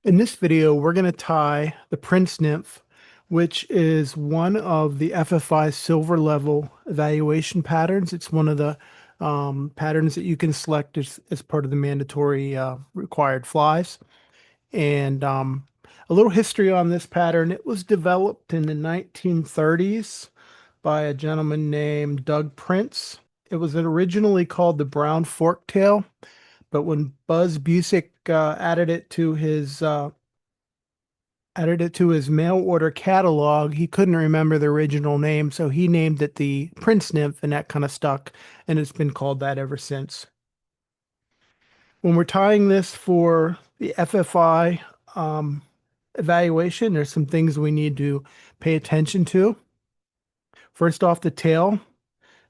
In this video, we're going to tie the Prince Nymph, which is one of the FFI Silver Level evaluation patterns. It's one of the patterns that you can select as part of the mandatory required flies. And a little history on this pattern. It was developed in the 1930s by a gentleman named Doug Prince. It was originally called the Brown Forktail, but when Buzz Busick added it to his mail order catalog, he couldn't remember the original name, so he named it the Prince Nymph, and that kind of stuck, and it's been called that ever since. When we're tying this for the FFI evaluation, there's some things we need to pay attention to. First off, the tail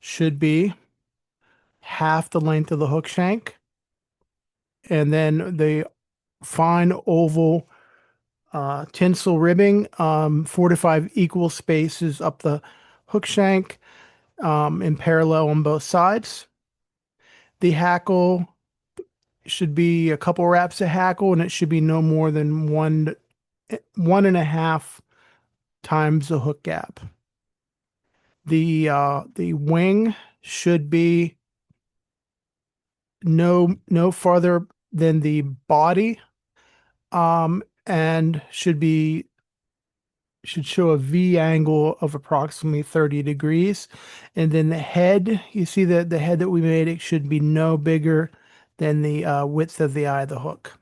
should be half the length of the hook shank, and then the fine oval tinsel ribbing, 4 to 5 equal spaces up the hook shank in parallel on both sides. The hackle should be a couple wraps of hackle, and it should be no more than one and a half times the hook gap. The wing should be no farther than the body, and should show a V angle of approximately 30 degrees. And then the head, you see that the head that we made, it should be no bigger than the width of the eye of the hook.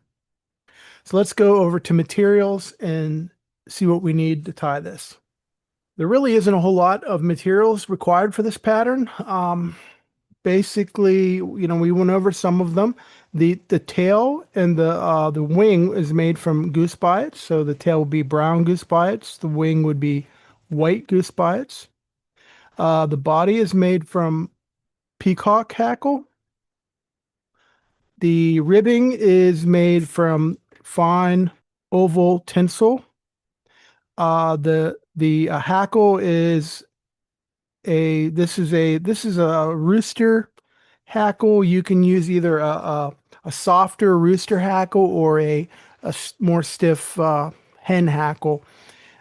So let's go over to materials and see what we need to tie this. There really isn't a whole lot of materials required for this pattern. Basically, we went over some of them. The tail and the wing is made from goose biots. So the tail would be brown goose biots. The wing would be white goose biots. The body is made from peacock hackle. The ribbing is made from fine oval tinsel. The hackle is this is a rooster hackle. You can use either a softer rooster hackle or a more stiff hen hackle.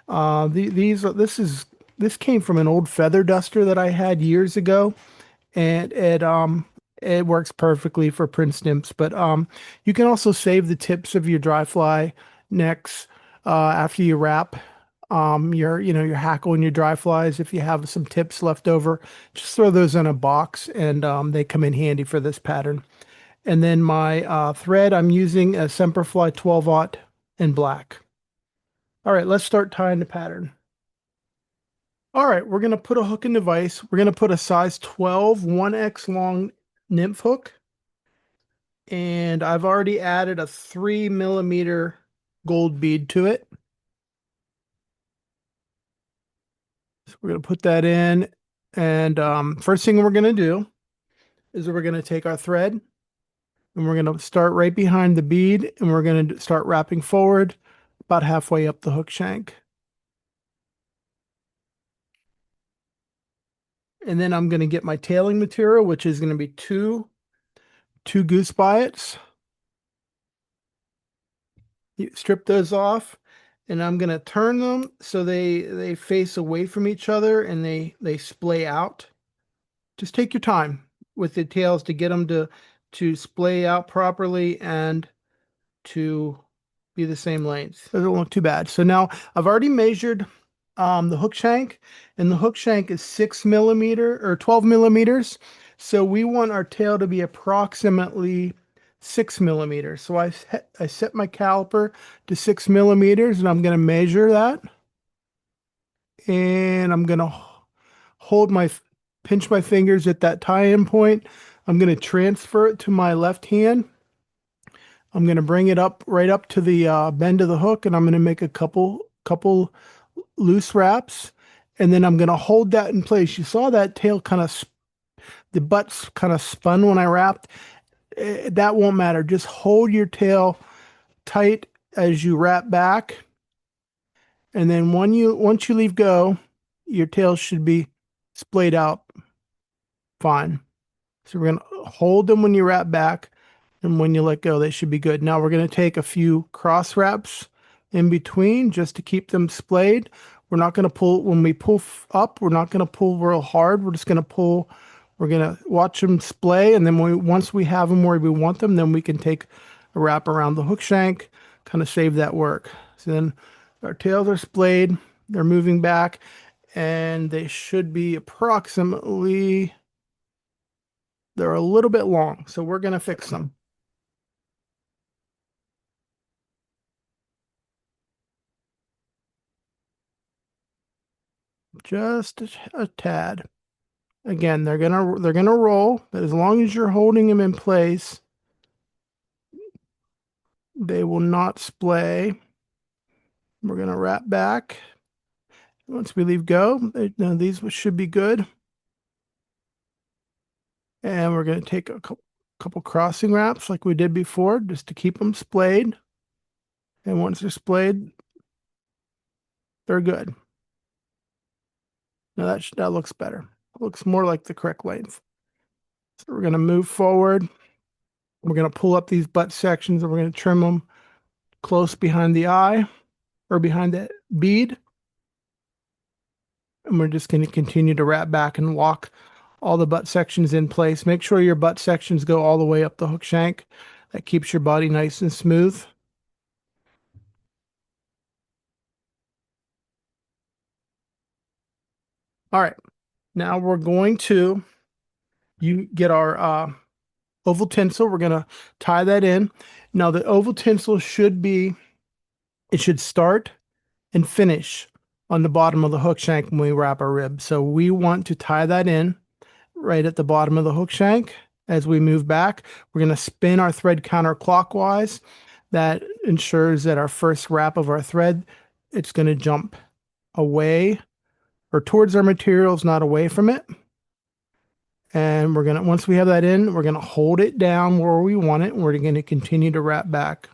This came from an old feather duster that I had years ago, and it works perfectly for Prince Nymphs. But you can also save the tips of your dry fly necks after you wrap your hackle and your dry flies. If you have some tips left over, just throw those in a box, and they come in handy for this pattern. And then my thread, I'm using a Semperfli 12-aught in black. All right, let's start tying the pattern. All right, we're going to put a hook in the vise. We're going to put a size 12 1x long nymph hook. And I've already added a 3mm gold bead to it. So we're going to put that in. And first thing we're going to do is we're going to take our thread and we're going to start right behind the bead, and we're going to start wrapping forward about halfway up the hook shank. And then I'm going to get my tailing material, which is going to be two goose biots. You strip those off, and I'm going to turn them so they face away from each other and they splay out. Just take your time with the tails to get them to splay out properly and to be the same length. Doesn't look too bad. So now I've already measured the hook shank, and the hook shank is 6mm or 12mm. So we want our tail to be approximately 6mm. So I set my caliper to 6mm, and I'm going to measure that. And I'm going to pinch my fingers at that tie-in point. I'm going to transfer it to my left hand. I'm going to bring it right up to the bend of the hook, and I'm going to make a couple loose wraps, and then I'm going to hold that in place. You saw that tail the butts kind of spun when I wrapped. That won't matter. Just hold your tail tight as you wrap back, and then once you leave go, your tail should be splayed out fine. So we're going to hold them when you wrap back, And when you let go, they should be good. Now we're going to take a few cross wraps in between just to keep them splayed. We're not going to pull, when we pull up, we're not going to pull real hard. We're just going to pull, we're going to watch them splay. And then once we have them where we want them, then we can take a wrap around the hook shank, kind of save that work. So then our tails are splayed, they're moving back, and they should be approximately, they're a little bit long. So we're going to fix them. Just a tad. Again, they're gonna roll, but as long as you're holding them in place, they will not splay. We're gonna wrap back. Once we leave go, now these should be good. And we're gonna take a couple crossing wraps like we did before, just to keep them splayed. And once they're splayed, they're good. Now that looks better. It looks more like the correct length. So we're gonna move forward. We're gonna pull up these butt sections and we're gonna trim them close behind the eye or behind that bead. And we're just going to continue to wrap back and lock all the butt sections in place. Make sure your butt sections go all the way up the hook shank. That keeps your body nice and smooth. All right, now we're going to get our oval tinsel. We're going to tie that in. Now the oval tinsel it should start and finish on the bottom of the hook shank when we wrap our rib. So we want to tie that in right at the bottom of the hook shank. As we move back, we're going to spin our thread counterclockwise. That ensures that our first wrap of our thread, it's going to jump away or towards our materials, not away from it. And once we have that in, we're going to hold it down where we want it. And we're going to continue to wrap back.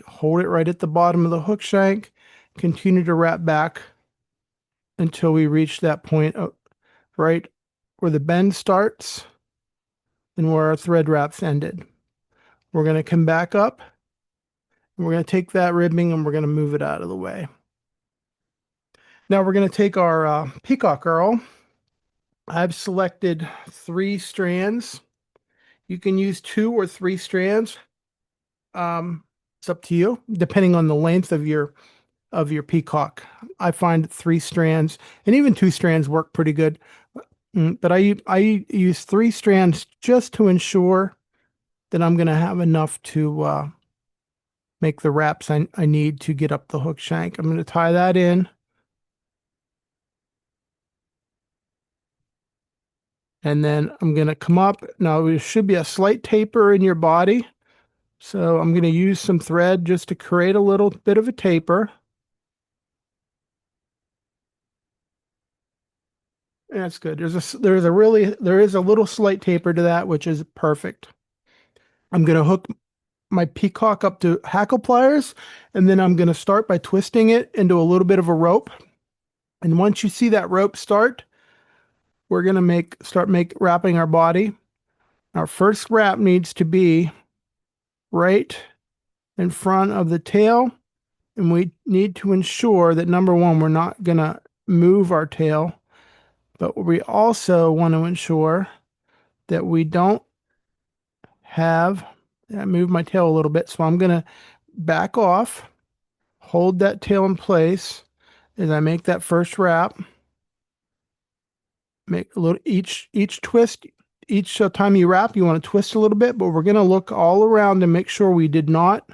Hold it right at the bottom of the hook shank. Continue to wrap back until we reach that point right where the bend starts and where our thread wraps ended. We're going to come back up and we're going to take that ribbing and we're going to move it out of the way. Now we're going to take our peacock girl. I've selected 3 strands. You can use 2 or 3 strands. It's up to you, depending on the length of your peacock. I find 3 strands and even 2 strands work pretty good. But I use 3 strands just to ensure that I'm going to have enough to make the wraps I need to get up the hook shank. I'm going to tie that in. And then I'm going to come up. Now there should be a slight taper in your body. So I'm going to use some thread just to create a little bit of a taper. That's good. There is a little slight taper to that, which is perfect. I'm going to hook my peacock up to hackle pliers, and then I'm going to start by twisting it into a little bit of a rope. And once you see that rope start, we're going to start wrapping our body. Our first wrap needs to be right in front of the tail, and we need to ensure that number one, we're not going to move our tail, but we also want to ensure that we don't have, I moved my tail a little bit, so I'm going to back off, hold that tail in place as I make that first wrap. Make a little, each twist, each time you wrap, you want to twist a little bit, but we're going to look all around and make sure we did not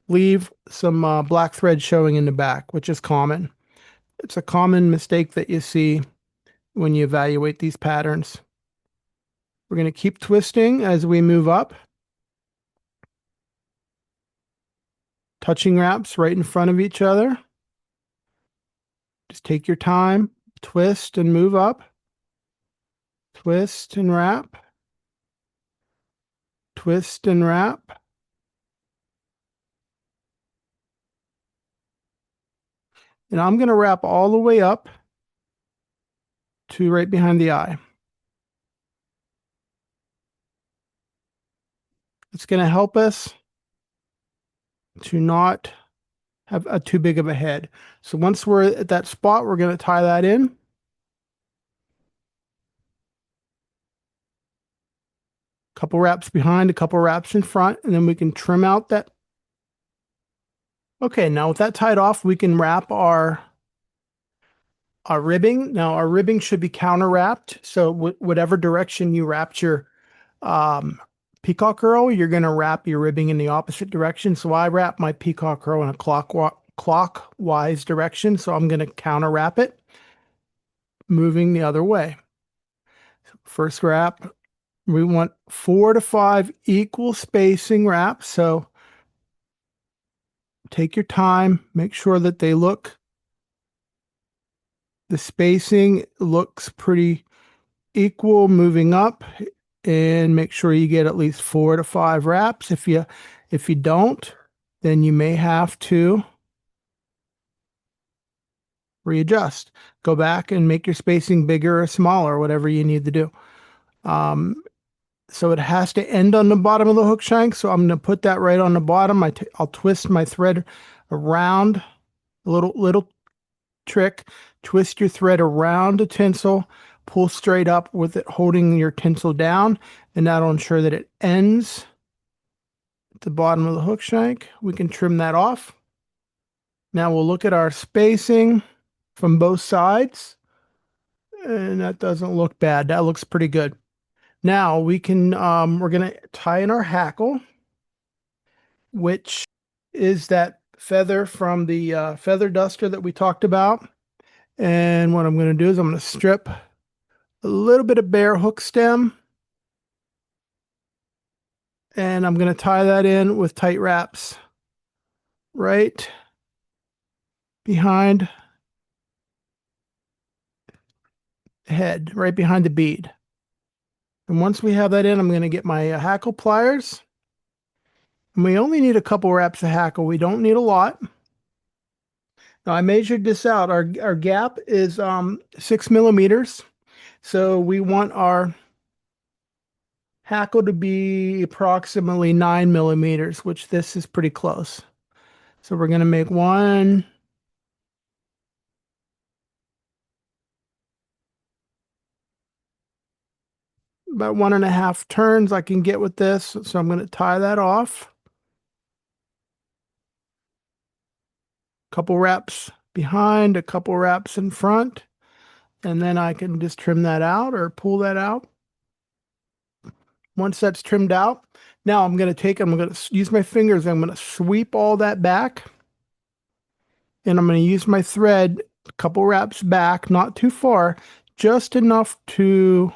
leave some black thread showing in the back, which is common. It's a common mistake that you see when you evaluate these patterns. We're going to keep twisting as we move up. Touching wraps right in front of each other. Just take your time, twist and move up. Twist and wrap. Twist and wrap. And I'm going to wrap all the way up to right behind the eye. It's going to help us to not have a too big of a head. So once we're at that spot, we're going to tie that in. Couple wraps behind, a couple wraps in front, and then we can trim out that. Okay, now with that tied off, we can wrap our ribbing. Now our ribbing should be counter wrapped. So whatever direction you wrapped your um, peacock curl, you're going to wrap your ribbing in the opposite direction. So I wrap my peacock curl in a clockwise direction. So I'm going to counter wrap it, moving the other way. First wrap, we want 4 to 5 equal spacing wraps. So take your time, make sure that the spacing looks pretty equal moving up, and make sure you get at least 4 to 5 wraps. If you don't, then you may have to readjust. Go back and make your spacing bigger or smaller, whatever you need to do. So it has to end on the bottom of the hook shank. So I'm going to put that right on the bottom. I'll twist my thread around, a little trick. Twist your thread around the tinsel, pull straight up with it holding your tinsel down, and that'll ensure that it ends at the bottom of the hook shank. We can trim that off. Now we'll look at our spacing from both sides, and that doesn't look bad. That looks pretty good. Now we can we're gonna tie in our hackle, which is that feather from the feather duster that we talked about. And what I'm going to do is I'm going to strip a little bit of bare hook stem, and I'm going to tie that in with tight wraps right behind the head, right behind the bead. And once we have that in, I'm going to get my hackle pliers. And we only need a couple wraps of hackle. We don't need a lot. Now I measured this out. Our gap is 6 millimeters. So we want our hackle to be approximately 9 millimeters, which this is pretty close. So we're going to make one, about 1.5 turns I can get with this. So I'm going to tie that off. Couple wraps behind, a couple wraps in front, and then I can just trim that out or pull that out. Once that's trimmed out, now I'm going to use my fingers. I'm going to sweep all that back, and I'm going to use my thread, a couple wraps back, not too far, just enough to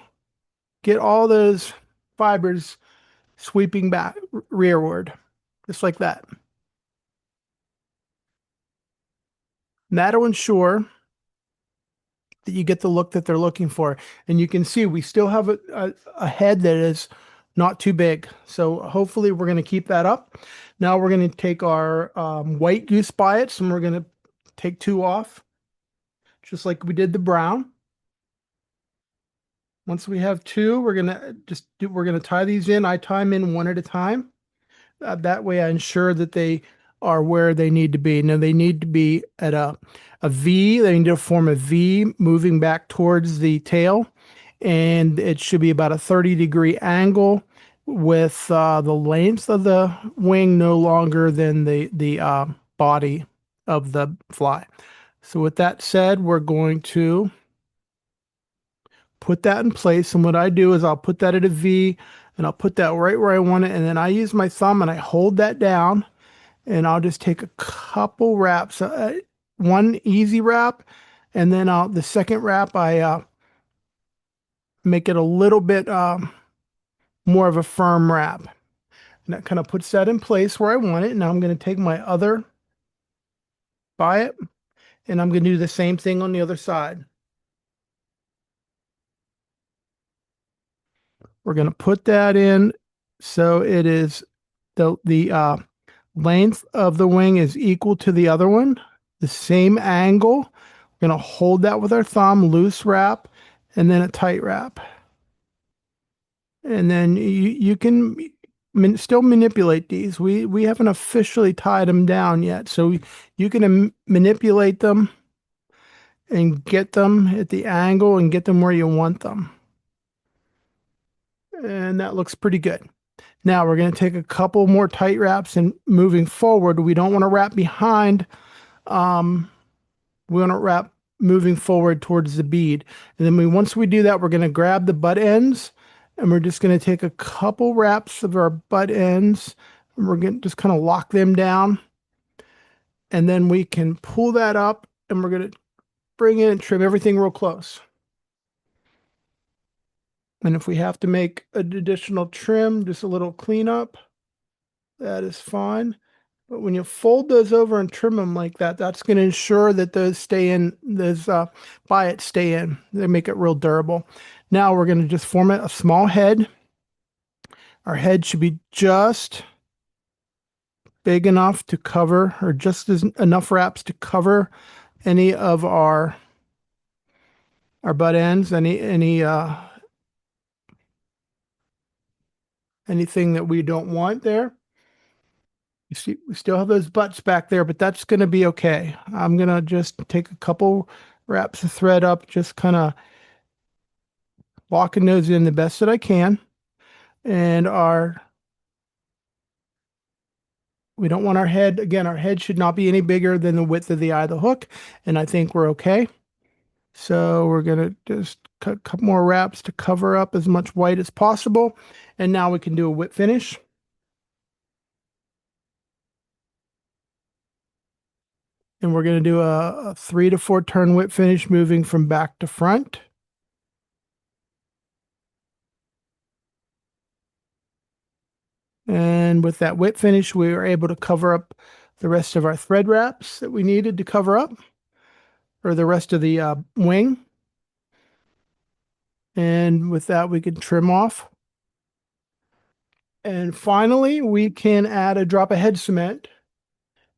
get all those fibers sweeping back rearward, just like that. And that'll ensure that you get the look that they're looking for. And you can see we still have a head that is not too big. So hopefully we're going to keep that up. Now we're going to take our white goose biots, and we're going to take 2 off, just like we did the brown. Once we have 2, we're going to tie these in. I tie them in one at a time. That way I ensure that they are where they need to be. Now they need to be at a V. They need to form a V moving back towards the tail. And it should be about a 30-degree angle with the length of the wing no longer than the body of the fly. So with that said, we're going to put that in place. And what I do is I'll put that at a V, and I'll put that right where I want it. And then I use my thumb and I hold that down, and I'll just take a couple wraps, one easy wrap. And then the second wrap, I make it a little bit more of a firm wrap. And that kind of puts that in place where I want it. Now I'm going to take my other biot, and I'm going to do the same thing on the other side. We're going to put that in so it is the length of the wing is equal to the other one, the same angle. We're going to hold that with our thumb, loose wrap, and then a tight wrap. And then you can still manipulate these. We haven't officially tied them down yet, so you can manipulate them and get them at the angle and get them where you want them. And that looks pretty good. Now we're going to take a couple more tight wraps, and moving forward, we don't want to wrap behind. We want to wrap moving forward towards the bead. And then once we do that, we're going to grab the butt ends, and we're just going to take a couple wraps of our butt ends, and we're going to just kind of lock them down. And then we can pull that up, and we're going to bring in and trim everything real close. And if we have to make an additional trim, just a little cleanup, that is fine. But when you fold those over and trim them like that, that's going to ensure that those stay in, those biots stay in. They make it real durable. Now we're going to just form a small head. Our head should be just big enough to cover, or just enough wraps to cover any of our butt ends, anything that we don't want there. You see, we still have those butts back there, but that's going to be okay. I'm going to just take a couple wraps of thread up, just kind of locking those in the best that I can. And we don't want our head, again, our head should not be any bigger than the width of the eye of the hook. And I think we're okay. So we're going to just cut a couple more wraps to cover up as much white as possible. And now we can do a whip finish. And we're going to do a 3 to 4 turn whip finish, moving from back to front. And with that whip finish, we were able to cover up the rest of our thread wraps that we needed to cover up, or the rest of the wing. And with that, we can trim off. And finally, we can add a drop of head cement.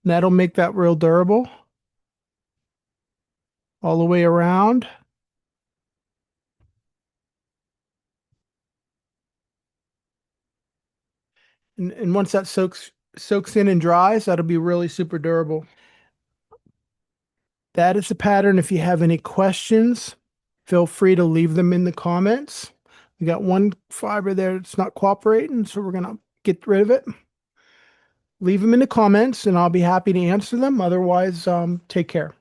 And that'll make that real durable all the way around. And once that soaks in and dries, that'll be really super durable. That is the pattern. If you have any questions, feel free to leave them in the comments. We got one fiber there that's not cooperating, so we're going to get rid of it. Leave them in the comments, and I'll be happy to answer them. Otherwise, take care.